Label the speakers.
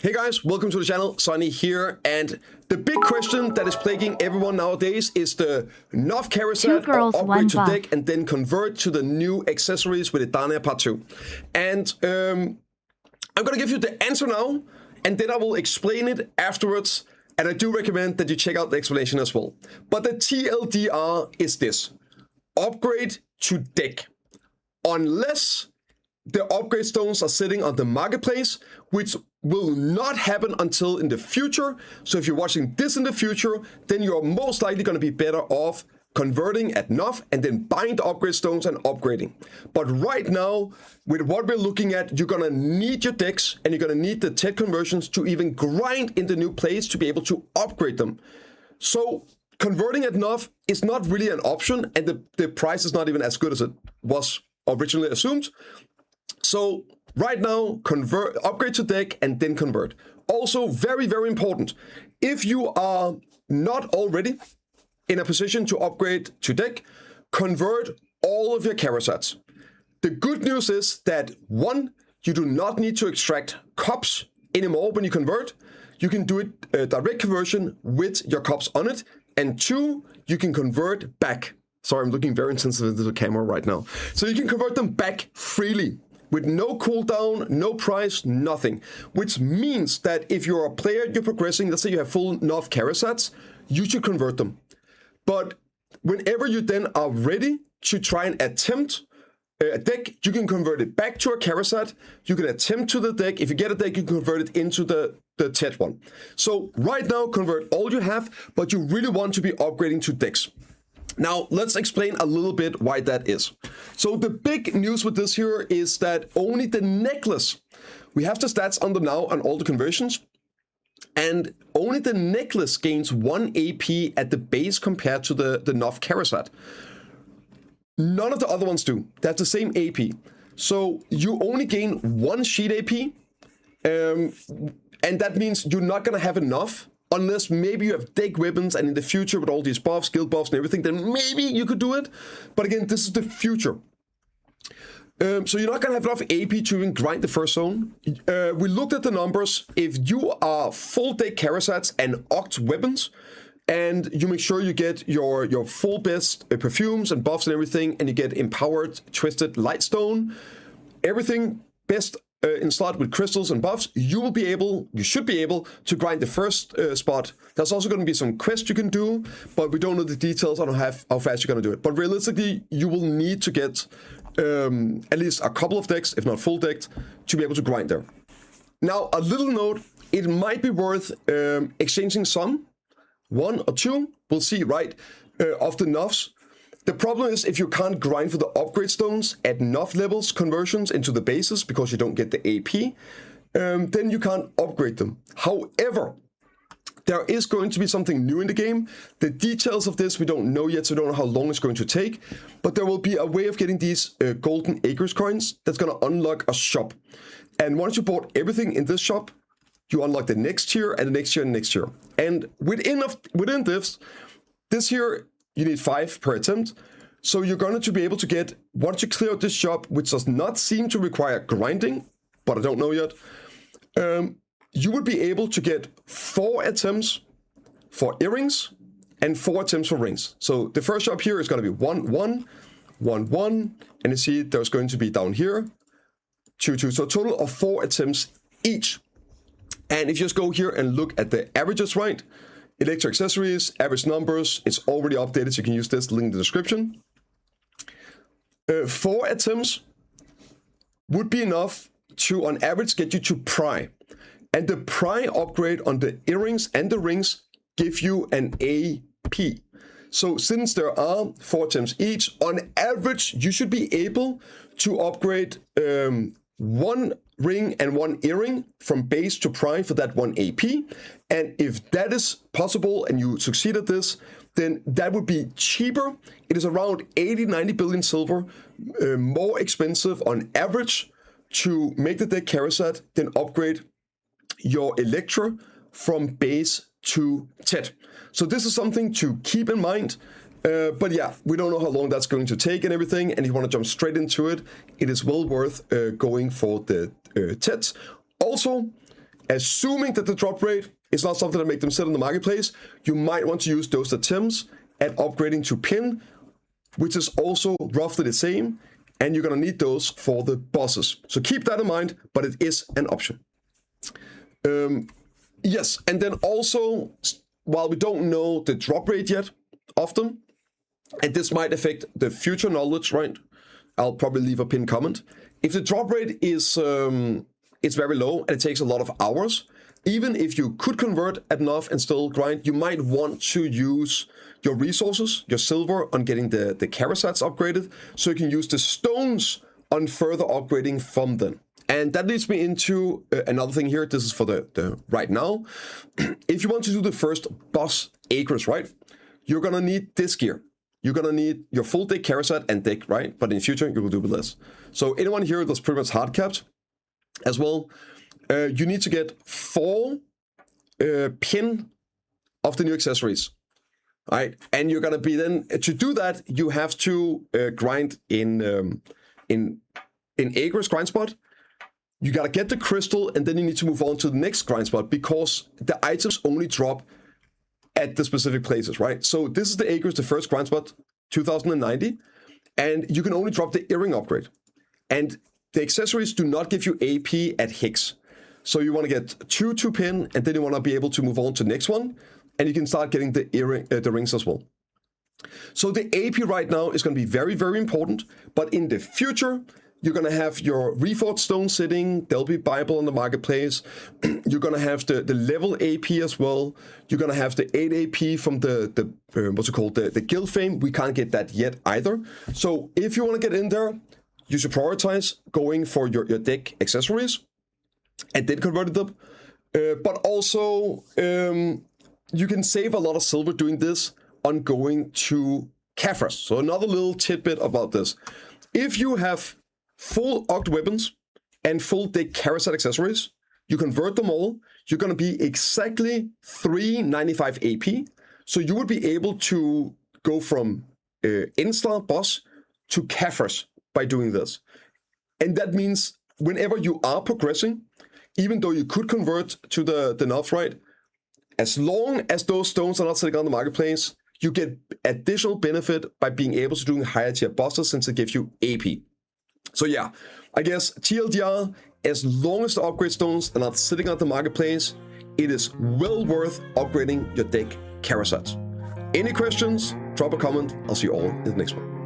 Speaker 1: Hey guys, welcome to the channel, Sonny here, and the big question that is plaguing everyone nowadays is the NOV Kharazad or upgrade to deck and then convert to the new accessories with Edania Part 2. And I'm gonna give you the answer now, and then I will explain it afterwards, and I do recommend that you check out the explanation as well. But the TLDR is this: upgrade to deck. Unless the upgrade stones are sitting on the marketplace, which will not happen until in the future. So if you're watching this in the future, then you're most likely going to be better off converting at NOV and then buying the upgrade stones and upgrading. But right now, with what we're looking at, you're going to need your decks and you're going to need the TED conversions to even grind in the new plays to be able to upgrade them. So converting at NOV is not really an option, and the price is not even as good as it was originally assumed. So right now, upgrade to deck and then convert. Also, very, very important, if you are not already in a position to upgrade to deck, convert all of your Kharazads. The good news is that 1, you do not need to extract cups anymore when you convert. You can do it direct conversion with your cups on it. And 2, you can convert back. Sorry, I'm looking very insensitive into the camera right now. So you can convert them back freely, with no cooldown, no price, nothing. Which means that if you're a player, you're progressing, let's say you have full NOV Kharazads, you should convert them. But whenever you then are ready to try and attempt a deck, you can convert it back to a Kharazad. You can attempt to the deck. If you get a deck, you can convert it into the TED one. So right now, convert all you have, but you really want to be upgrading to decks. Now, let's explain a little bit why that is. So the big news with this here is that only the necklace, we have the stats on them now on all the conversions, and only the necklace gains 1 AP at the base compared to the NOV Kharazad. None of the other ones do. That's the same AP. So you only gain 1 sheet AP, and that means you're not going to have enough. Unless maybe you have deck weapons, and in the future with all these buffs, skill buffs and everything, then maybe you could do it. But again, this is the future. So you're not going to have enough AP to even grind the first zone. We looked at the numbers. If you are full deck Kharazads and Oct weapons, and you make sure you get your full best perfumes and buffs and everything, and you get empowered Twisted Lightstone, everything best in slot with crystals and buffs, you should be able to grind the first spot. There's also going to be some quests you can do, but we don't know the details on how fast you're going to do it. But realistically, you will need to get at least a couple of decks, if not full decks, to be able to grind there. Now, a little note, it might be worth exchanging some, 1 or 2, we'll see, right, of the NOVs. The problem is if you can't grind for the upgrade stones at NOV levels conversions into the bases because you don't get the AP, then you can't upgrade them. However, there is going to be something new in the game. The details of this we don't know yet, so we don't know how long it's going to take. But there will be a way of getting these golden acres coins that's going to unlock a shop. And once you bought everything in this shop, you unlock the next tier and the next tier and the next tier. And within this here, you need 5 per attempt. So you're going to be able to get, once you clear out this shop, which does not seem to require grinding, but I don't know yet, you would be able to get 4 attempts for earrings and 4 attempts for rings. So the first shop here is going to be 1, 1, 1, 1, and you see there's going to be down here 2, 2. So a total of 4 attempts each. And if you just go here and look at the averages, right? Electro accessories, average numbers, it's already updated, so you can use this link in the description. 4 attempts would be enough to, on average, get you to Pry. And the Pry upgrade on the earrings and the rings give you an AP. So since there are 4 attempts each, on average, you should be able to upgrade 1 ring and 1 earring from base to Pry for that 1 AP. And if that is possible and you succeed at this, then that would be cheaper. It is around 80-90 billion silver more expensive on average to make the deck Kharazad than upgrade your Electra from base to TED. So this is something to keep in mind. But yeah, we don't know how long that's going to take and everything. And if you want to jump straight into it, it is well worth going for the TEDs. Also, assuming that the drop rate is not something that make them sit in the marketplace, you might want to use those attempts at upgrading to pin, which is also roughly the same, and you're going to need those for the bosses. So keep that in mind, but it is an option. Yes, and then also, while we don't know the drop rate yet, often, and this might affect the future knowledge, right? I'll probably leave a pinned comment. If the drop rate is it's very low and it takes a lot of hours, even if you could convert at NOV and still grind, you might want to use your resources, your silver, on getting the Kharazads upgraded, so you can use the stones on further upgrading from them. And that leads me into another thing here. This is for the right now. If you want to do the first boss acres, right, you're gonna need this gear. You're gonna need your full deck Kharazad and deck, right? But in future, you will do with less. So anyone here that's pretty much hard capped as well, you need to get 4 pin of the new accessories, right? And you're gonna be then, to do that, you have to grind in acres grind spot. You gotta get the crystal, and then you need to move on to the next grind spot, because the items only drop at the specific places, right? So this is the acres, the first grind spot, 2090, and you can only drop the earring upgrade. And the accessories do not give you AP at Hex. So you want to get 2 pin, and then you want to be able to move on to the next one, and you can start getting the earring, the rings as well. So the AP right now is going to be very, very important, but in the future, you're going to have your Reforged Stone sitting, there'll be Bible on the marketplace, you're going to have the level AP as well, you're going to have the 8 AP from the what's it called, the Guild Fame. We can't get that yet either. So if you want to get in there, you should prioritize going for your deck accessories, and then convert them. But also, you can save a lot of silver doing this on going to Kharazad. So another little tidbit about this. If you have full Oct weapons and full deck Kharazad accessories, you convert them all, you're going to be exactly 395 AP. So you would be able to go from N-star boss to Kharazad by doing this. And that means whenever you are progressing, even though you could convert to the NOV, right, as long as those stones are not sitting on the marketplace, you get additional benefit by being able to do higher tier bosses, since it gives you AP. So yeah, I guess TLDR, as long as the upgrade stones are not sitting on the marketplace, it is well worth upgrading your deck Kharazad. Any questions? Drop a comment. I'll see you all in the next one.